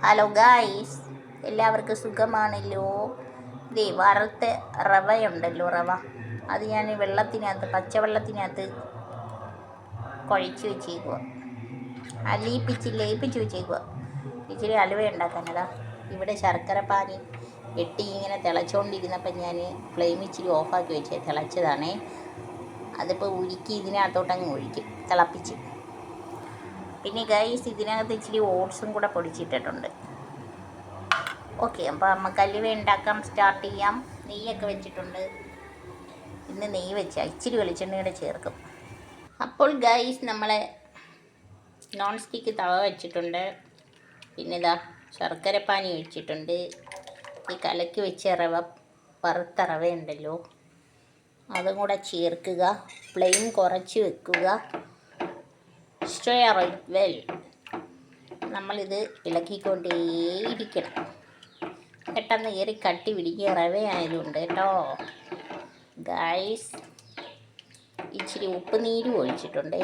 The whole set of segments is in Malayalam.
ഹലോ ഗായ്സ്, എല്ലാവർക്കും സുഖമാണല്ലോ. ഇതേ വറുത്ത റവയുണ്ടല്ലോ, റവ അത് ഞാൻ പച്ചവെള്ളത്തിനകത്ത് കുഴച്ച് വെച്ചേക്കുക, ലയിപ്പിച്ച് വെച്ചേക്കുക. ഇച്ചിരി അലുവ ഉണ്ടാക്കാനതാ. ഇവിടെ ശർക്കര പാനി വെട്ടി ഇങ്ങനെ തിളച്ചുകൊണ്ടിരുന്നപ്പോൾ ഞാൻ ഫ്ലെയിം ഇച്ചിരി ഓഫാക്കി വെച്ചേ, തിളച്ചതാണേ. അതിപ്പോൾ ഉരുക്കി ഇതിനകത്തോട്ടങ്ങ് ഒഴിക്കും, തിളപ്പിച്ച്. പിന്നെ ഗൈസ്, ഇതിനകത്ത് ഇച്ചിരി ഓട്സും കൂടെ പൊടിച്ചിട്ടിട്ടുണ്ട്. ഓക്കെ, അപ്പോൾ നമുക്ക് അലുവ ഉണ്ടാക്കാം, സ്റ്റാർട്ട് ചെയ്യാം. നെയ്യൊക്കെ വെച്ചിട്ടുണ്ട്. ഇന്ന് നെയ്യ് വെച്ചാൽ ഇച്ചിരി വെളിച്ചെണ്ണയുടെ ചേർക്കും. അപ്പോൾ ഗൈസ്, നമ്മളെ നോൺ സ്റ്റിക്ക് തവ വെച്ചിട്ടുണ്ട്. പിന്നെ ഇതാ ശർക്കരപ്പാനി വെച്ചിട്ടുണ്ട്. ഈ കലക്കി വെച്ച വറുത്ത റവയുണ്ടല്ലോ, അതും കൂടെ ചേർക്കുക. ഫ്ലെയിം കുറച്ച് വെക്കുക. Stir it well. നമ്മളിത് ഇളക്കിക്കൊണ്ടേയിരിക്കണം. പെട്ടെന്ന് കയറി കട്ടി പിടിക്കുക, റവയായതുകൊണ്ട് കേട്ടോ. ഗൈസ്, ഇച്ചിരി ഉപ്പ് നീരും ഒഴിച്ചിട്ടുണ്ടേ.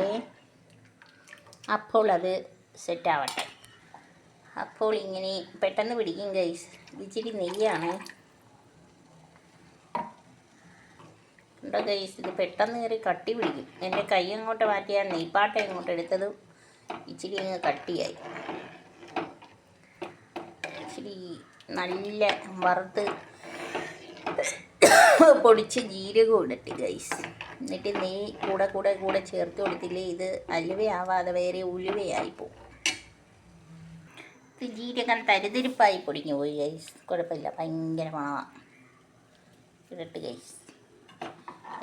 അപ്പോൾ അത് സെറ്റാവട്ടെ. അപ്പോൾ ഇങ്ങനെ പെട്ടെന്ന് പിടിക്കും ഗൈസ്. ഇച്ചിരി നെയ്യാണ് ഉണ്ടോ ഗൈസ്, ഇത് പെട്ടെന്ന് കയറി കട്ടി പിടിക്കും. എൻ്റെ കൈ അങ്ങോട്ട് മാറ്റിയാൽ നെയ്പ്പാട്ട അങ്ങോട്ട് എടുത്തത് ഇച്ചിരി അങ്ങ് കട്ടിയായി. ഇച്ചിരി നല്ല വറുത്ത് പൊടിച്ച് ജീരകം ഇടട്ടെ ഗൈസ്. എന്നിട്ട് നെയ്യ് കൂടെ ചേർത്ത് കൊടുത്തില്ലേ, ഇത് അലുവയാവാതെ വേറെ ഉലുവയായിപ്പോവും. ഇത് ജീരകം തരിതരിപ്പായി പൊടിഞ്ഞു പോയി ഗൈസ്. കുഴപ്പമില്ല, ഭയങ്കര മണമാണ്. ഇടട്ട് ഗൈസ്.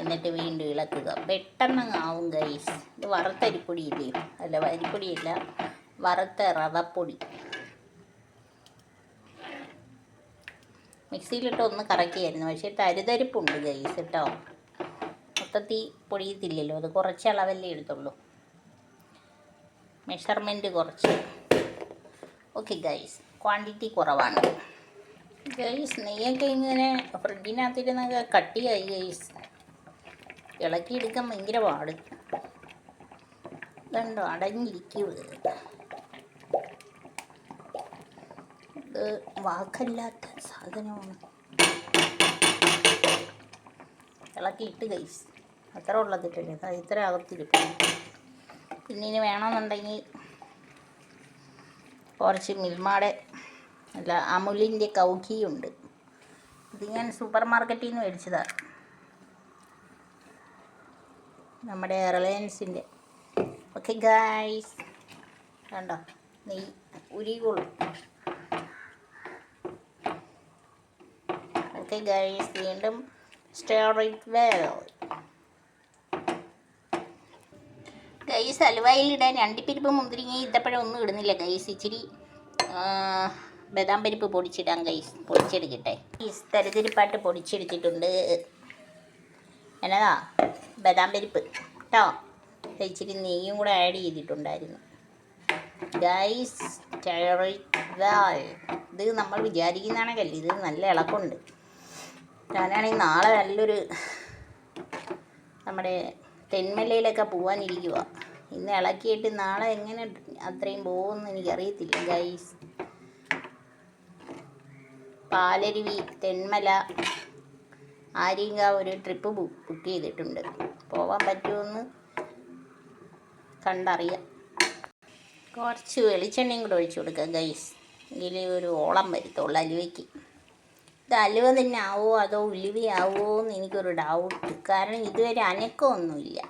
എന്നിട്ട് വീണ്ടും ഇളക്കുക. പെട്ടെന്ന് ആവും ഗൈസ്. ഇത് വറുത്ത അരിപ്പൊടി ഇല്ലേ, അല്ല അരിപ്പൊടിയല്ല, വറുത്ത റവപ്പൊടി. മിക്സിയിലിട്ട് ഒന്ന് കറക്കിയായിരുന്നു, പക്ഷേ തരിതരിപ്പുണ്ട് ഗൈസ് കേട്ടോ. മൊത്തത്തിൽ പൊടിയത്തില്ലല്ലോ, അത് കുറച്ച് അളവല്ലേ എടുത്തുള്ളൂ, മെഷർമെൻറ്റ് കുറച്ച്. ഓക്കെ ഗൈസ്, ക്വാണ്ടിറ്റി കുറവാണ് ഗൈസ്. നെയ്യൊക്കെ ഇങ്ങനെ ഫ്രിഡ്ജിനകത്തിരുന്നൊക്കെ കട്ടിയായി ഗൈസ്. ഇളക്കിയെടുക്കാൻ ഭയങ്കര പാട്. ഇതുണ്ടോ, അടഞ്ഞിരിക്കുക. ഇത് വാക്കല്ലാത്ത സാധനമാണ്. ഇളക്കിയിട്ട് ഗൈസ്, അത്ര ഉള്ളതിട്ടില്ലേ, ഇത്ര അകത്തിരിക്കും. പിന്നെ ഇനി വേണമെന്നുണ്ടെങ്കിൽ കുറച്ച് മിൽമാടെ അല്ല അമുലിൻ്റെ കൗഘിയുണ്ട്. ഇത് ഞാൻ സൂപ്പർ മാർക്കറ്റിൽ നിന്ന് മേടിച്ചതാണ്, നമ്മുടെ റിലയൻസിൻ്റെ. ഓക്കെ ഗൈസ്, കണ്ടോ നെയ്യ് ഉരുകൊള്ളും. ഓക്കെ ഗൈസ്, വീണ്ടും സ്റ്റിർ ഇറ്റ് വെൽ. ഗൈസ്, അലുവയിലിടാൻ അണ്ടിപ്പരിപ്പ് മുന്തിരിങ്ങ ഈത്തപ്പഴം ഒന്നും ഇടുന്നില്ല ഗൈസ്. ഇച്ചിരി ബദാം പരിപ്പ് പൊടിച്ചിടാം ഗൈസ്, പൊടിച്ചെടുക്കട്ടെ. ഗൈസ്, തരിതരിപ്പായിട്ട് പൊടിച്ചെടുത്തിട്ടുണ്ട്. എന്നതാ ബദാം പരിപ്പ് കേട്ടോ. ഇച്ചിരി നെയ്യും കൂടെ ആഡ് ചെയ്തിട്ടുണ്ടായിരുന്നു ഗൈസ്. Stir it well. ഇത് നമ്മൾ വിചാരിക്കുന്നതാണെങ്കിൽ ഇത് നല്ല ഇളക്കമുണ്ട്. ഞാനാണെങ്കിൽ നാളെ നല്ലൊരു നമ്മുടെ തെന്മലയിലൊക്കെ പോകാനിരിക്കുക. ഇന്ന് ഇളക്കിയിട്ട് നാളെ എങ്ങനെ അത്രയും പോകുമെന്ന് എനിക്കറിയത്തില്ല ഗൈസ്. പാലരുവി, തെന്മല, ആര്യങ്കാവ് ഒരു ട്രിപ്പ് ബുക്ക് ചെയ്തിട്ടുണ്ട്. പോകാൻ പറ്റുമെന്ന് കണ്ടറിയാം. കുറച്ച് വെളിച്ചെണ്ണയും കൂടെ ഒഴിച്ചു കൊടുക്കുക ഗൈസ്, ഇതിൽ ഒരു ഓളം വരുത്തുള്ളൂ അലുവയ്ക്ക്. ഇത് അലുവ തന്നെ ആവോ അതോ ഉലുവയാവോ എന്ന് എനിക്കൊരു ഡൗട്ട്. കാരണം ഇതുവരെ അനക്കമൊന്നുമില്ല,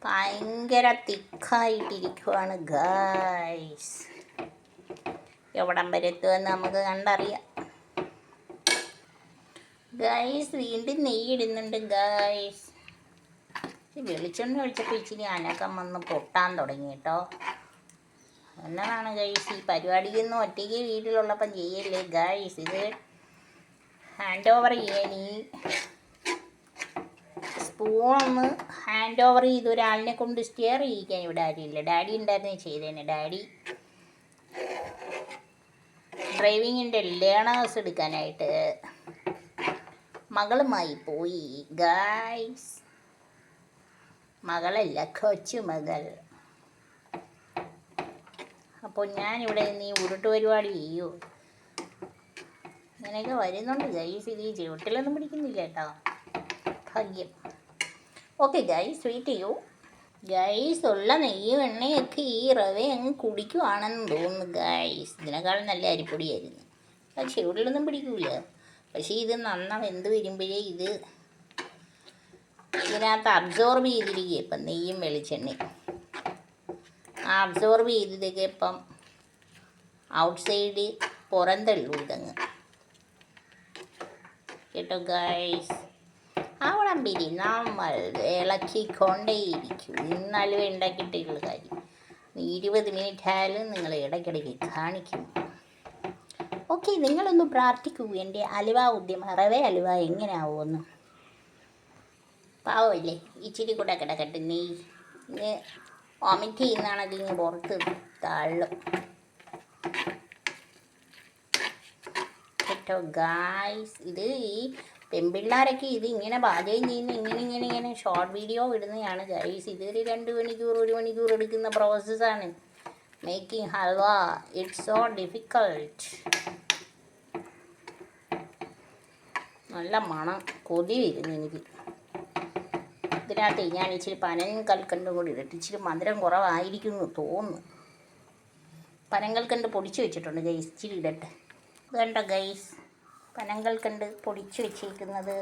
ഭയങ്കര തിക്കായിട്ടിരിക്കുവാണ് ഗൈസ്. എവിടം വരെ എത്തുമെന്ന് നമുക്ക് കണ്ടറിയാം ഗൈസ്. വീണ്ടും നെയ്യ് ഇടുന്നുണ്ട് ഗൈസ്. വെളിച്ചെണ്ണ ഒഴിച്ചപ്പോൾ ഇച്ചിരി അനക്കം വന്ന് പൊട്ടാൻ തുടങ്ങി കേട്ടോ. എന്നതാണ് ഗൈസ്, ഈ പരിപാടിയൊന്നും ഒറ്റയ്ക്ക് വീട്ടിലുള്ളപ്പം ചെയ്യല്ലേ ഗൈസ്. ഇത് ഹാൻഡ് ഓവർ ചെയ്യാൻ ഈ സ്പൂണൊന്ന് ഹാൻഡ് ഓവർ ചെയ്ത് ഒരാളിനെ കൊണ്ട് സ്റ്റിയർ ചെയ്യിക്കാൻ ഇവിടെ ആരുമില്ല. ഡാഡി ഉണ്ടായിരുന്നേ ചെയ്തേനെ. ഡാഡി ഡ്രൈവിങ്ങിൻ്റെ ലേണേഴ്സ് എടുക്കാനായിട്ട് മകളുമായി പോയി ഗൈസ്. മകളല്ല, കൊച്ചുമകൾ. അപ്പോൾ ഞാനിവിടെ നിന്ന് ഈ ഉരുട്ട് പരിപാടി ചെയ്യൂ. ഇങ്ങനെയൊക്കെ വരുന്നുണ്ട് ഗൈസ്. ഇത് ഈ ചുവട്ടിലൊന്നും പിടിക്കുന്നില്ല കേട്ടോ, ഭാഗ്യം. ഓക്കെ ഗൈസ്, വെയിറ്റ് ചെയ്യൂ. ഗൈസ്, ഉള്ള നെയ്യും എണ്ണയൊക്കെ ഈ റവ അങ്ങ് കുടിക്കുവാണെന്ന് തോന്നുന്നു ഗൈസ്. ഇതിനേക്കാളും നല്ല അരിപ്പൊടിയായിരുന്നു. അത് ചുവട്ടിലൊന്നും പിടിക്കൂല. പക്ഷേ ഇത് വെന്ത് വരുമ്പോഴേ ഇത് ഇതിനകത്ത് അബ്സോർബ് ചെയ്തിരിക്കുക. ഇപ്പം നെയ്യും വെളിച്ചെണ്ണയും ആ അബ്സോർബ് ചെയ്തതൊക്കെ ഇപ്പം ഔട്ട് സൈഡ് പുറന്തള്ളൂ ഇതങ്ങ് കേട്ടോ ഗൈസ്. അവിടെ പിരി നമ്മൾ ഇളക്കിക്കൊണ്ടേയിരിക്കും. ഇന്നാലും ഉണ്ടാക്കിയിട്ടുള്ള കാര്യം 20 മിനിറ്റ് ആയാലും നിങ്ങൾ ഇടയ്ക്കിടയ്ക്ക് കാണിക്കും. ഓക്കെ, നിങ്ങളൊന്ന് പ്രാർത്ഥിക്കൂ എൻ്റെ അലുവ ഉദ്യമം റവ അലുവ എങ്ങനെയാവുമെന്ന്. പാവമല്ലേ, ഇച്ചിരി കൂടെ കിടക്കട്ടെ. നെയ്യ് വോമിറ്റ് ചെയ്യുന്നതാണെങ്കിൽ ഇങ്ങനെ പുറത്ത് തള്ളും കേട്ടോ ഗായ്സ്. ഇത് ഈ പെൺപിള്ളേരൊക്കെ ഇത് ഇങ്ങനെ പാചകം ചെയ്യുന്ന ഇങ്ങനെ ഷോർട്ട് വീഡിയോ ഇടുന്നതാണ് ഗൈസ്. ഇതൊരു 2 മണിക്കൂർ 1 മണിക്കൂർ എടുക്കുന്ന പ്രോസസ്സാണ് making halwa. It's so difficult. നല്ല മണം, കൊതി വരുന്നു എനിക്ക്. ഇതിനകത്ത് ഞാൻ ഇച്ചിരി പനങ്കൽക്കണ്ടും കൂടി ഇട്ടിട്ട് ഇച്ചിരി മധുരം കുറവായിരിക്കുന്നു തോന്നുന്നു. പനങ്കൽക്കണ്ട് പൊടിച്ച് വെച്ചിട്ടുണ്ട് ഗൈസ്, ഇച്ചിരി ഇടട്ടെ. വേണ്ട ഗൈസ്, പനങ്കൽക്കണ്ട് പൊടിച്ച് വെച്ചേക്കുന്നത്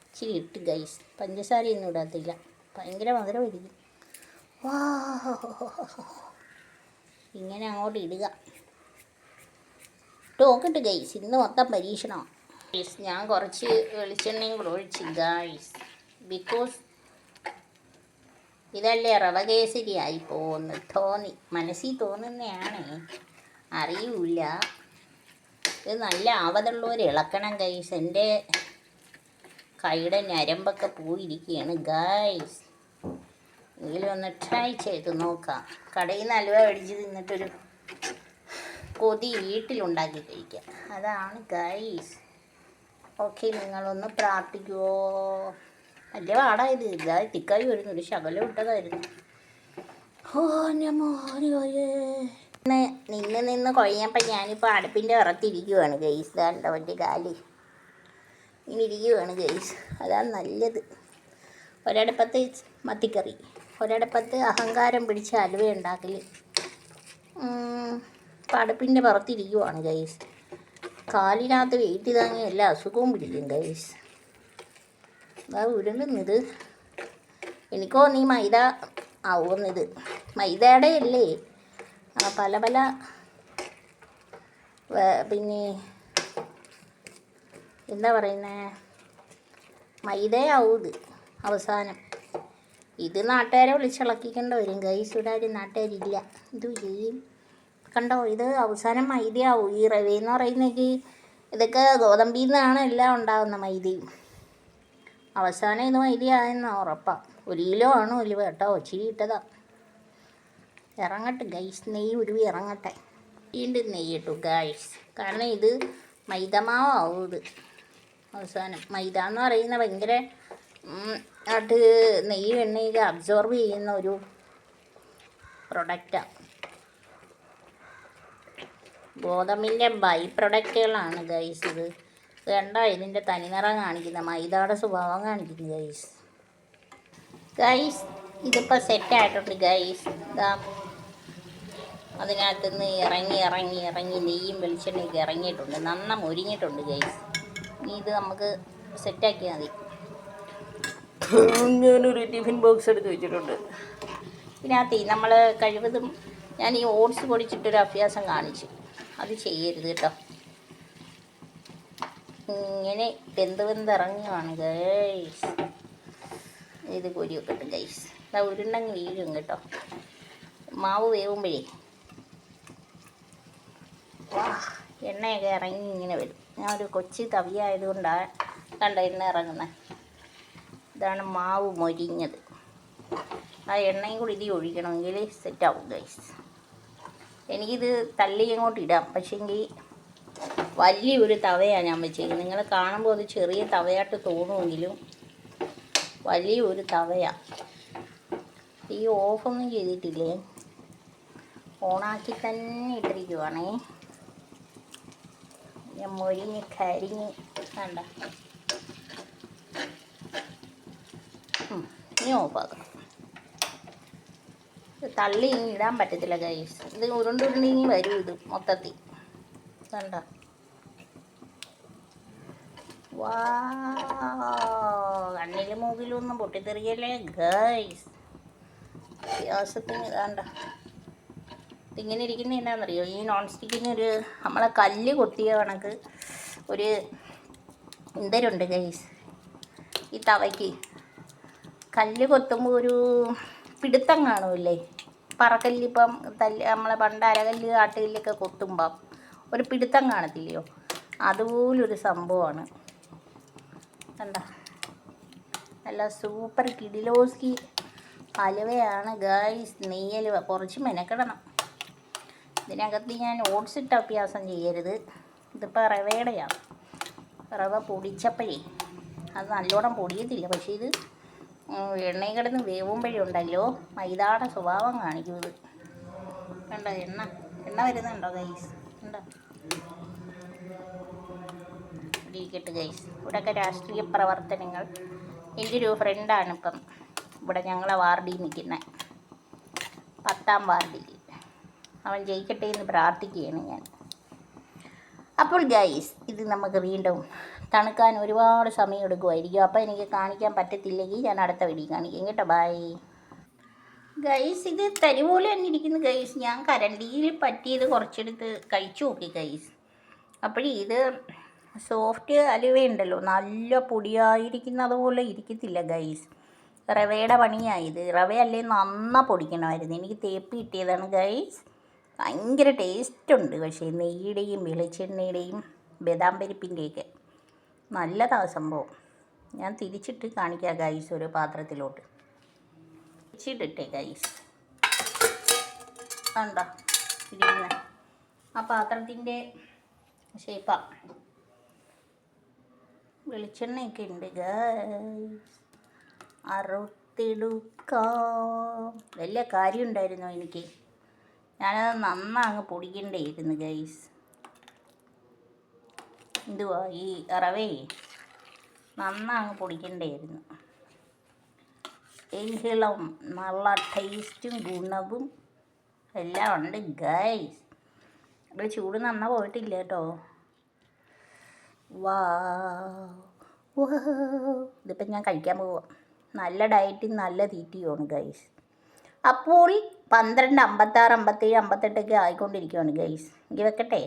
ഇച്ചിരി ഇട്ട് ഗൈസ്. പഞ്ചസാരയൊന്നും ഇടാത്തില്ല, ഭയങ്കര മധുരമായിരിക്കും. വാ, ഇങ്ങനെ അങ്ങോട്ട് ഇടുക. നോക്കട്ടെ ഗൈസ്, ഇന്ന് മൊത്തം പരീക്ഷണമാണ് ഗൈസ്. ഞാൻ കുറച്ച് വെളിച്ചെണ്ണയും കൂടെ ഒഴിച്ച് ഗൈസ്, ബിക്കോസ് ഇതല്ലേ റവ കേസരി ആയിപ്പോന്ന് തോന്നി, മനസ്സിൽ തോന്നുന്നതാണ്, അറിയൂല. ഇത് നല്ല ആവതുള്ളവർ ഇളക്കണം ഗൈസ്. എൻ്റെ കൈയുടെ ഞരമ്പൊക്കെ പോയിരിക്കുകയാണ് ഗൈസ്. എങ്കിലും ഒന്ന് ട്രൈ ചെയ്ത് നോക്കാം. കടയിൽ നിന്ന് അലുവ മേടിച്ച് തിന്നിട്ടൊരു കൊതി വീട്ടിലുണ്ടാക്കി കഴിക്കാം, അതാണ് ഗൈസ്. ഓക്കെ, നിങ്ങളൊന്ന് പ്രാർത്ഥിക്കുമോ? വലിയ പാടായത് ഇല്ല, തിക്കായി വരുന്നു. ഒരു ശകലം ഇട്ടതായിരുന്നു. ഓ നിന്ന് കുഴഞ്ഞപ്പോൾ ഞാനിപ്പോൾ അടുപ്പിൻ്റെ പുറത്തിരിക്കുവാണ് ഗൈസ്. ദാണ്ട വലിയ കാല് ഇങ്ങനെ ഇരിക്കുവാണ് ഗൈസ്, അതാണ് നല്ലത്. ഒരടുപ്പത്ത് മത്തിക്കറി, ഒരടുപ്പത്ത് അഹങ്കാരം പിടിച്ച അലുവ ഉണ്ടാക്കൽ. ഇപ്പം അടുപ്പിൻ്റെ പുറത്തിരിക്കുവാണ് ഗൈസ്. കാലിനകത്ത് വെയിറ്റ് താങ്ങി എല്ലാ അസുഖവും പിടിക്കും ഗൈസ്. അതാ ഉരുളുന്നത്. എനിക്കോ നീ മൈദ ആവുന്നത്, മൈദയുടെ അല്ലേ, പല പല പിന്നെ എന്താ പറയുന്നത്, മൈദയാവും ഇത് അവസാനം. ഇത് നാട്ടുകാരെ വിളിച്ചിളക്കിക്കേണ്ട വരും ഗൈസ്. ഇവിടെ ആരും നാട്ടുകാരില്ല. ഇത് ചെയ്യും കണ്ടോ, ഇത് അവസാനം മൈദയാവും. ഈ റവയെന്ന് പറയുന്നെങ്കിൽ ഇതൊക്കെ ഗോതമ്പിൽ നിന്നാണ് എല്ലാം ഉണ്ടാകുന്ന മൈദയും. അവസാനം ഇത് മൈദയായെന്ന് ഉറപ്പാണ്. 1 കിലോ ആണ് ഉലുവ കേട്ടോ, ഇച്ചിരി ഇട്ടതാ. ഇറങ്ങട്ടെ ഗൈസ്, നെയ്യ് ഉരുവി ഇറങ്ങട്ടെ. വീണ്ടും നെയ്യ് ഇട്ടു ഗൈസ്, കാരണം ഇത് മൈദമാവാവും. ഇത് അവസാനം മൈദ എന്ന് പറയുന്ന ഭയങ്കര ആയിട്ട് നെയ്യ് എണ്ണയൊക്കെ അബ്സോർബ് ചെയ്യുന്ന ഒരു പ്രൊഡക്റ്റാണ്. ഗോതമ്പിൻ്റെ ബൈ പ്രൊഡക്റ്റുകളാണ് ഗൈസ് ഇത്. വേണ്ട, ഇതിൻ്റെ തനിനിറം കാണിക്കുന്ന മൈദയുടെ സ്വഭാവം കാണിക്കുന്നു ഗൈസ്. ഇതിപ്പോൾ സെറ്റായിട്ടുണ്ട് ഗൈസ്. ഇതാ അതിനകത്തുനിന്ന് ഇറങ്ങി നെയ്യും വെളിച്ചെണ്ണയൊക്കെ ഇറങ്ങിയിട്ടുണ്ട്, നന്ന മൊരിഞ്ഞിട്ടുണ്ട് ഗൈസ്. ഇനി ഇത് നമുക്ക് സെറ്റാക്കിയാൽ മതി. ഞാനൊരു ടിഫിൻ ബോക്സ് എടുത്ത് വെച്ചിട്ടുണ്ട്. ഇതിനകത്ത് നമ്മൾ കഴിവതും ഞാൻ ഈ ഓട്സ് പൊടിച്ചിട്ടൊരു അഭ്യാസം കാണിച്ചു, അത് ചെയ്യരുത് കേട്ടോ. ഇങ്ങനെ വെന്തിറങ്ങുവാണ് ഗൈസ്. ഇത് കോരി വെക്കട്ടെ ഗൈസ്. അത് ഉരുണ്ടങ്ങ് വീഴും കേട്ടോ, മാവ് വേവുമ്പോഴേ. വാ, എണ്ണയൊക്കെ ഇറങ്ങി ഇങ്ങനെ വരും. ഞാൻ ഒരു കൊച്ചി തവിയായതുകൊണ്ടാണ് കണ്ട എണ്ണ ഇറങ്ങുന്നത്. ഇതാണ് മാവ് മൊരിഞ്ഞത്. ആ എണ്ണയും കൂടി ഇതിൽ ഒഴിക്കണമെങ്കിൽ സെറ്റാവും ഗൈസ്. എനിക്കിത് തള്ളി അങ്ങോട്ട് ഇടാം, പക്ഷേങ്കിൽ വലിയൊരു തവയാണ് ഞാൻ വെച്ചേക്കുന്നത്. നിങ്ങൾ കാണുമ്പോൾ അത് ചെറിയ തവയായിട്ട് തോന്നുമെങ്കിലും വലിയൊരു തവയാണ്. ഈ ഓഫൊന്നും ചെയ്തിട്ടില്ലേ, ഓണാക്കി തന്നെ ഇട്ടിരിക്കുവാണേ. ഞാൻ മൊഴിഞ്ഞ് കരിഞ്ഞ് വേണ്ട. ഇനി ഓഫാക്കാം. തള്ളി ഇനി ഇടാൻ പറ്റത്തില്ല ഗൈസ്. ഇത് ഉരുണ്ടുരുണ്ടി വരും ഇത് മൊത്തത്തിൽ. വേണ്ട. വാ, കണ്ണിലും മൂക്കിലും ഒന്നും പൊട്ടിത്തെറിയല്ലേ ഗൈസ്. വ്യത്യാസത്തിന് വേണ്ട. ഇതിങ്ങനെ ഇരിക്കുന്ന എന്നാന്നറിയോ, ഈ നോൺ സ്റ്റിക്കിന് ഒരു നമ്മളെ കല്ല് കൊത്തിയ കണക്ക് ഒരു എന്തരുണ്ട് ഗൈസ്. ഈ തവയ്ക്ക് കല്ല് കൊത്തുമ്പോൾ ഒരു പിടുത്തം കാണുമല്ലേ, പറക്കല്ലിപ്പം നമ്മളെ പണ്ട് അരകല്ല് ആട്ടുകല്ലൊക്കെ കൊത്തുമ്പം ഒരു പിടുത്തം കാണത്തില്ലയോ, അതുപോലൊരു സംഭവമാണ്. കണ്ട, നല്ല സൂപ്പർ കിഡിലോസ്കി ഹലുവയാണ് ഗൈസ്. നെയ്യൽ കുറച്ച് മെനക്കെടണം. ഇതിനകത്ത് ഞാൻ ഓട്സ് ഇട്ട അഭ്യാസം ചെയ്യരുത്. ഇതിപ്പോൾ റവയുടെയാണ്. റവ പൊടിച്ചപ്പോഴേ അത് നല്ലോണം പൊടിയത്തില്ല. പക്ഷേ ഇത് എണ്ണയിൽ കിടന്ന് വേവുമ്പോഴേ ഉണ്ടല്ലോ മൈദാടെ സ്വഭാവം കാണിക്കും ഇത്. കണ്ടോ, എണ്ണ വരുന്നുണ്ടോ ഗൈസ്? ഉണ്ടോ? ഇരിക്കട്ടെ ഗൈസ്. ഇവിടെയൊക്കെ രാഷ്ട്രീയ പ്രവർത്തനങ്ങൾ. എൻ്റെ ഒരു ഫ്രണ്ടാണ് ഇപ്പം ഇവിടെ ഞങ്ങളെ വാർഡിൽ നിൽക്കുന്നത്, 10ാം വാർഡിൽ. അവൻ ജയിക്കട്ടെ എന്ന് പ്രാർത്ഥിക്കുകയാണ് ഞാൻ. അപ്പോൾ ഗൈസ്, ഇത് നമുക്ക് വീണ്ടും തണുക്കാൻ ഒരുപാട് സമയം എടുക്കുമായിരിക്കും. അപ്പോൾ എനിക്ക് കാണിക്കാൻ പറ്റത്തില്ലെങ്കിൽ ഞാൻ അടുത്ത വീഡിയോ കാണിക്കാം കേട്ടോ. Bye guys. ഇത് തരി പോലെ തന്നെ ഇരിക്കുന്നു ഗൈസ്. ഞാൻ കരണ്ടിയിൽ പറ്റിയത് കുറച്ചെടുത്ത് കഴിച്ചു നോക്കി ഗൈസ്. അപ്പോഴേ ഇത് സോഫ്റ്റ് അലുവയുണ്ടല്ലോ, നല്ല പൊടിയായിരിക്കുന്നത് പോലെ ഇരിക്കത്തില്ല ഗൈസ്. റവയുടെ പണിയായത്. റവയല്ലേ നന്നാ പൊടിക്കണമായിരുന്നു. എനിക്ക് തേപ്പ് കിട്ടിയതാണ് ഗൈസ്. ഭയങ്കര ടേസ്റ്റുണ്ട്. പക്ഷേ നെയ്യുടെയും വെളിച്ചെണ്ണയുടെയും ബദാം പരിപ്പിൻ്റെയൊക്കെ നല്ലതാണ് സംഭവം. ഞാൻ തിരിച്ചിട്ട് കാണിക്കാം ഗൈസ്. ഒരു പാത്രത്തിലോട്ട് തിരിച്ചിട്ടിട്ടേ ഗൈസ്. കണ്ടോ ഇരിക്കുന്ന ആ പാത്രത്തിൻ്റെ ഷേപ്പാണ്. വെളിച്ചെണ്ണയൊക്കെ ഉണ്ട് ഗൈസ്. അറുത്തെടുക്കാം. വലിയ കാര്യം ഉണ്ടായിരുന്നു എനിക്ക്. ഞാനത് നന്നാങ്ങ് പൊടിക്കണ്ടേയിരുന്നു ഗൈസ്. എന്തുവാ ഈ റവേ നന്നാങ്ങ് പൊടിക്കണ്ടേയിരുന്നു. എങ്കിലും നല്ല ടേസ്റ്റും ഗുണവും എല്ലാം ഉണ്ട് ഗൈസ്. ഇവിടെ ചൂട് നന്നാ പോയിട്ടില്ല കേട്ടോ. വാ, ഇതിപ്പം ഞാൻ കഴിക്കാൻ പോവാം. നല്ല ഡയറ്റും നല്ല തീറ്റിയുമാണ് ഗൈസ്. അപ്പോൾ 12, 56, 57, 58 ആയിക്കൊണ്ടിരിക്കുകയാണ് ഗൈസ്. എനിക്ക് വെക്കട്ടെ.